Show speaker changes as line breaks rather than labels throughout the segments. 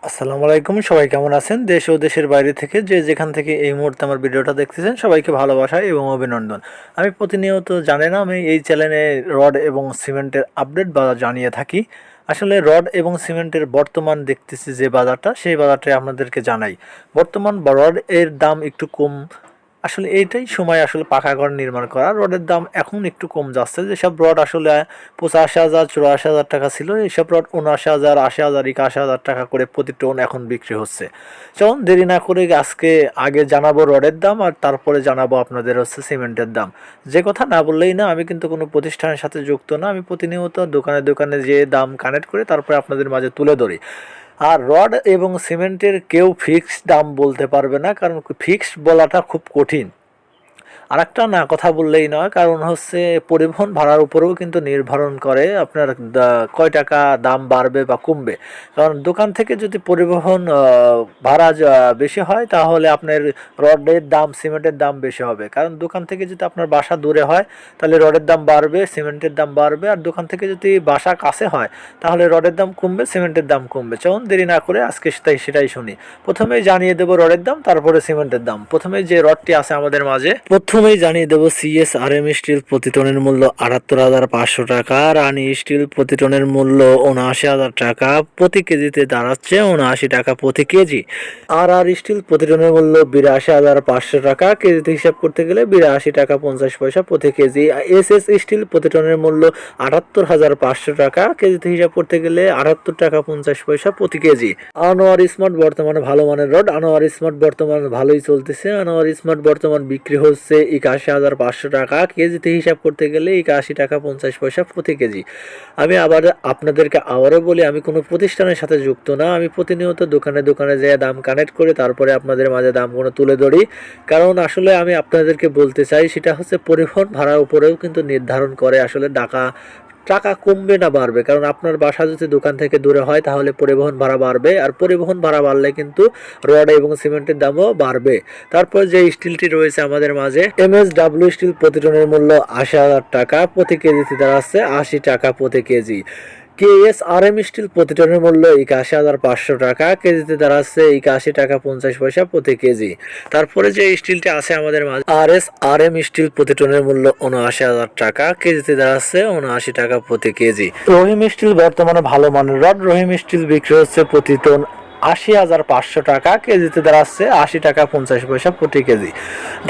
আসসালামু আলাইকুম, সবাই কেমন আছেন? দেশ ও দেশের বাইরে থেকে যে যেখান থেকে এই মুহূর্তে আমার ভিডিওটা দেখতেছেন সবাইকে ভালোবাসা এবং অভিনন্দন। আমি প্রতিনিয়ত জানেন আমি এই চ্যানেলে রড এবং সিমেন্টের আপডেট বাজার জানিয়ে থাকি। আসলে রড এবং সিমেন্টের বর্তমান দেখতেছি যে বাজারটা, সেই বাজারটাই আপনাদেরকে জানাই। বর্তমান রড এর দাম একটু কম। আসলে এইটাই সময় আসলে পাকা ঘর নির্মাণ করা। রডের দাম এখন একটু কম যাচ্ছে। যেসব রড আসলে 85,000 84,000 টাকা ছিল, এইসব রড 79,000 80,000 81,000 টাকা করে প্রতি টন এখন বিক্রি হচ্ছে। চলুন দেরি না করে আজকে আগে জানাবো রডের দাম, আর তারপরে জানাবো আপনাদের হচ্ছে সিমেন্টের দাম। যে কথা না বললেই না, আমি কিন্তু কোনো প্রতিষ্ঠানের সাথে যুক্ত না। আমি প্রতিনিয়ত দোকানে দোকানে যে দাম কানেক্ট করে তারপরে আপনাদের মাঝে তুলে ধরি। আর রড এবং সিমেন্টের কেউ ফিক্সড দাম বলতে পারবে না, কারণ ফিক্সড বলাটা খুব কঠিন। আরেকটা না কথা বললেই নয়, কারণ হচ্ছে পরিবহন ভাড়ার উপরেও কিন্তু নির্ধারণ করে আপনার কয় টাকা দাম বাড়বে বা কমবে। কারণ দোকান থেকে যদি পরিবহন ভাড়া বেশি হয়, তাহলে আপনার রডের দাম সিমেন্টের দাম বেশি হবে। কারণ দোকান থেকে যদি আপনার বাসা দূরে হয়, তাহলে রডের দাম বাড়বে, সিমেন্টের দাম বাড়বে। আর দোকান থেকে যদি বাসা কাছে হয়, তাহলে রডের দাম কমবে, সিমেন্টের দাম কমবে। চলুন দেরি না করে আজকে সেটাই শুনি। প্রথমেই জানিয়ে দেবো রডের দাম, তারপরে সিমেন্টের দাম। প্রথমে যে রডটি আছে আমাদের মাঝে, প্রথমেই জানিয়ে দেবো সিএসআরএম স্টিল প্রতি টনের মূল্য ৭৮,৫০০ টাকা, রানি স্টিল প্রতি টনের মূল্য ৭৯,০০০ টাকা, প্রতি কেজিতে দাঁড়াচ্ছে ৭৯ টাকা প্রতি কেজি। আর স্টিল প্রতি টনের মূল্য ৮২,৫০০ টাকা, কেজিতে হিসাব করতে গেলে ৮২ টাকা 50 পয়সা প্রতি কেজি। এসএস স্টিল প্রতি টনের মূল্য ৭৮,৫০০ টাকা, কেজিতে হিসাব করতে গেলে ৭৮ টাকা 50 পয়সা প্রতি কেজি। আনোয়ার স্মার্ট বর্তমানে ভালো মানের রড। আনোয়ার স্মার্ট বর্তমানে ভালোই চলতেছে। আনোয়ার স্মার্ট বর্তমান বিক্রি হচ্ছে ৮১,৫০০ টাকা, কেজিতে হিসাব করতে গেলে ৮১ টাকা 50 পয়সা প্রতি কেজি। আমি আপনাদেরকে আবারও বলি, আমি কোনো প্রতিষ্ঠানের সাথে যুক্ত না। আমি প্রতিনিয়ত দোকানে দোকানে যেয়ে দাম কানেক্ট করে তারপরে আপনাদের মাঝে দামগুলো তুলে ধরি। কারণ আসলে আমি আপনাদেরকে বলতে চাই, সেটা হচ্ছে পরিবহন ভাড়ার উপরেও কিন্তু নির্ধারণ করে আসলে টাকা কমবে না বাড়বে। কারণ আপনার বাসা যদি দোকান থেকে দূরে হয়, তাহলে পরিবহন ভাড়া বাড়বে, আর পরিবহন ভাড়া বাড়লে কিন্তু রড এবং সিমেন্টের দামও বাড়বে। তারপর যে স্টিলটি রয়েছে আমাদের মাঝে, এমএসডব্লিউ স্টিল প্রতি টনের মূল্য ৮০,০০০ টাকা, প্রতি কেজিতে দাঁড়াচ্ছে ৮০ টাকা প্রতি কেজি। কেএসআরএম স্টিল প্রতি টনের মূল্য ৮১,৫০০ টাকা, কেজিতে দাঁড়াচ্ছে ৮১ টাকা 50 পয়সা প্রতি কেজি। তারপরে যে স্টিলটি আছে আমাদের মাঝে, আরএসআরএম স্টিল প্রতি টনের মূল্য ৭৯,০০০ টাকা, কেজিতে দাঁড়াচ্ছে ৭৯ টাকা প্রতি কেজি। রহিম স্টিল বর্তমানে ভালো মানের রড। রহিম স্টিল বিক্রি হচ্ছে প্রতি টন ৮০,৫০০ টাকা, কেজিতে দাঁড়াচ্ছে ৮০ টাকা 50 পয়সা প্রতি কেজি।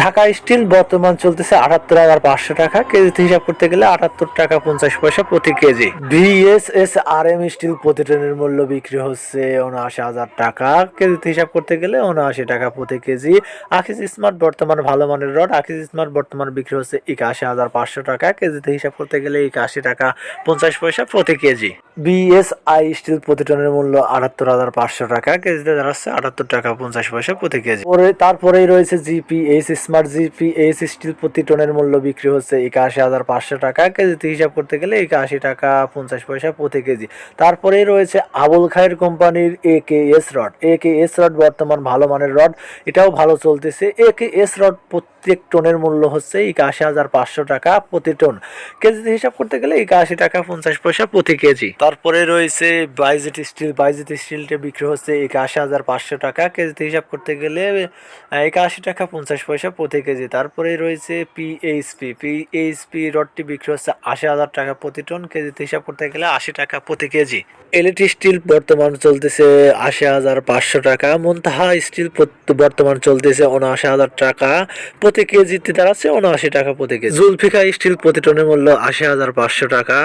ঢাকা স্টিল বর্তমান চলতেছে ৭৮,৫০০ টাকা, কেজিতে হিসাব করতে গেলে ৭৮ টাকা 50 পয়সা প্রতি কেজি। ভিএসএসআরএম স্টিল প্রতি টনের মূল্য বিক্রি হচ্ছে ৭৯,০০০ টাকা, কেজিতে হিসাব করতে গেলে ৭৯ টাকা প্রতি কেজি। আকিজ স্মার্ট বর্তমান ভালো মানের রড। আকিজ স্মার্ট বর্তমান বিক্রি হচ্ছে ৮১,৫০০ টাকা, কেজিতে হিসাব করতে গেলে ৮১ টাকা 50 পয়সা প্রতি কেজি। বিএসআই স্টিল প্রতি টনের মূল্য ৭৮,৫০০ টাকা, কেজিতে দাঁড়াচ্ছে ৭৮ টাকা 50 পয়সা প্রতি কেজি। তারপরেই রয়েছে জিপিএইচ স্মার্ট। জিপিএইচ স্টিল প্রতি টনের মূল্য বিক্রি হচ্ছে ৮১,৫০০ টাকা, কেজিতে হিসাব করতে গেলে ৮১ টাকা 50 পয়সা প্রতি কেজি। তারপরেই রয়েছে আবুল খায়ের কোম্পানির একেএস রড। একেএস রড বর্তমান ভালো মানের রড, এটাও ভালো চলতেছে। একেএস রড প্রত্যেক টনের মূল্য হচ্ছে ৮১,৫০০ টাকা প্রতি টন, কেজিতে হিসাব করতে গেলে ৮১ টাকা 50 পয়সা প্রতি কেজি। তারপরে রয়েছে বাইজেট স্টিল। বাইজেট স্টিলটা বিক্রি হচ্ছে ৮১,৫০০ টাকা, কেজিতে হিসাব করতে গেলে ৮১ টাকা 50 পয়সা প্রতি কেজি। তারপরে রয়েছে পিএইচপি। পিএইচপি রডটি বিক্রি হচ্ছে ৮০,০০০ টাকা প্রতি টন, কেজিতে হিসাব করতে গেলে ৮০ টাকা প্রতি কেজি। এলইটি স্টিল বর্তমান চলতেছে ৮০,৫০০ টাকা। মুনতাহা স্টিল বর্তমান চলতেছে ৭৯,০০০ টাকা, প্রতি কেজিতে দাঁড়াচ্ছে ৭৯ টাকা প্রতি কেজি। জুলফিকার স্টিল প্রতি টনের মূল্য ৮০,৫০০ টাকা।